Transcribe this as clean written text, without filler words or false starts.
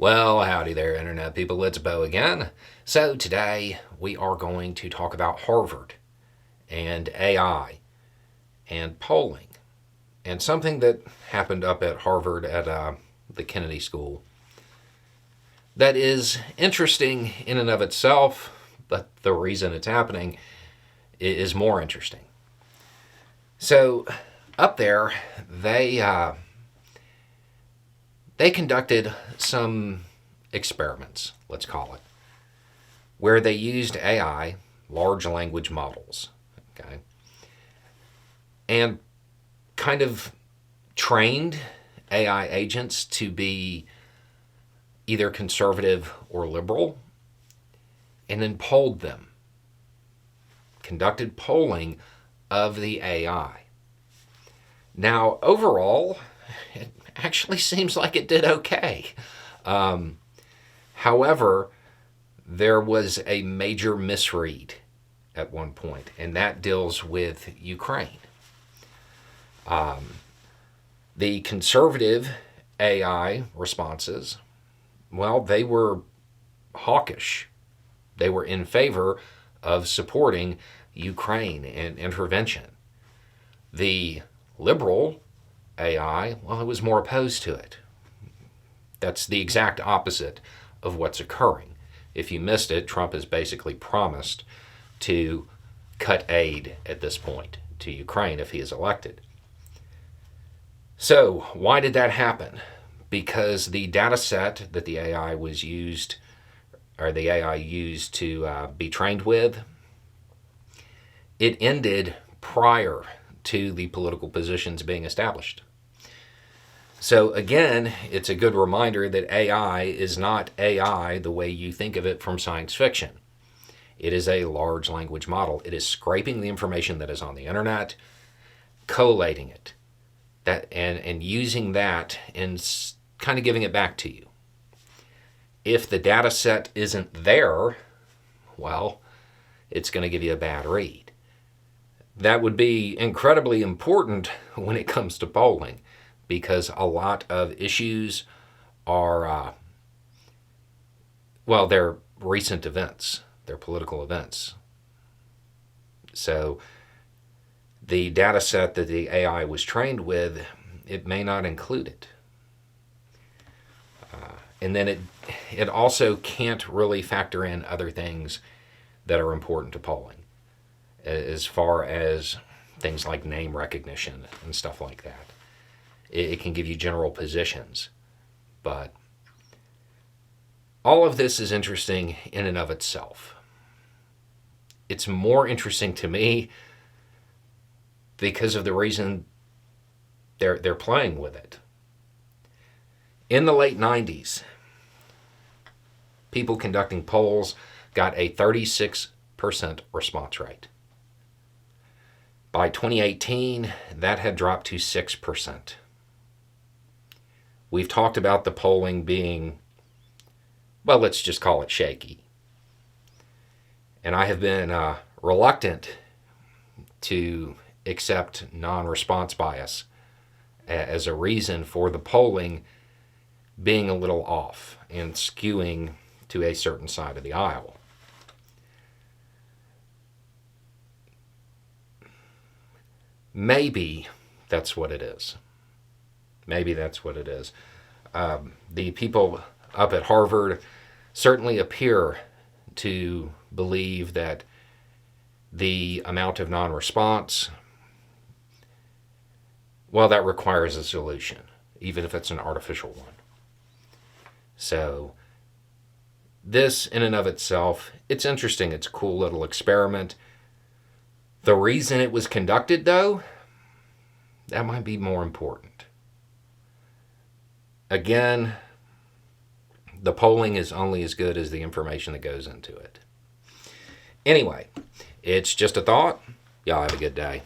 Well, howdy there, Internet people. It's Bo again. So, today we are going to talk about Harvard and AI and polling and something that happened up at Harvard at the Kennedy School that is interesting in and of itself, but the reason it's happening is more interesting. So, up there, they conducted some experiments, let's call it, where they used AI, large language models, okay, and kind of trained AI agents to be either conservative or liberal, and then polled them, conducted polling of the AI. Now, overall, it actually seems like it did okay. However, there was a major misread at one point, and that deals with Ukraine. The conservative AI responses, well, they were hawkish. They were in favor of supporting Ukraine and intervention. The liberal AI, well, it was more opposed to it. That's the exact opposite of what's occurring. If you missed it, Trump has basically promised to cut aid at this point to Ukraine if he is elected. So, why did that happen? Because the data set that the AI used to be trained with, it ended prior to the political positions being established. So again, it's a good reminder that AI is not AI the way you think of it from science fiction. It is a large language model. It is scraping the information that is on the internet, collating it, and using that and kind of giving it back to you. If the data set isn't there, well, it's going to give you a bad read. That would be incredibly important when it comes to polling, because a lot of issues are, they're recent events. They're political events. So the data set that the AI was trained with, it may not include it. And then it also can't really factor in other things that are important to polling, as far as things like name recognition and stuff like that. It can give you general positions, but all of this is interesting in and of itself. It's more interesting to me because of the reason they're playing with it. In the late 90s, people conducting polls got a 36% response rate. By 2018, that had dropped to 6%. We've talked about the polling being, well, let's just call it shaky. And I have been reluctant to accept non-response bias as a reason for the polling being a little off and skewing to a certain side of the aisle. Maybe that's what it is. Maybe that's what it is. The people up at Harvard certainly appear to believe that the amount of non-response, well, that requires a solution, even if it's an artificial one. So this in and of itself, it's interesting. It's a cool little experiment. The reason it was conducted, though, that might be more important. Again, the polling is only as good as the information that goes into it. Anyway, it's just a thought. Y'all have a good day.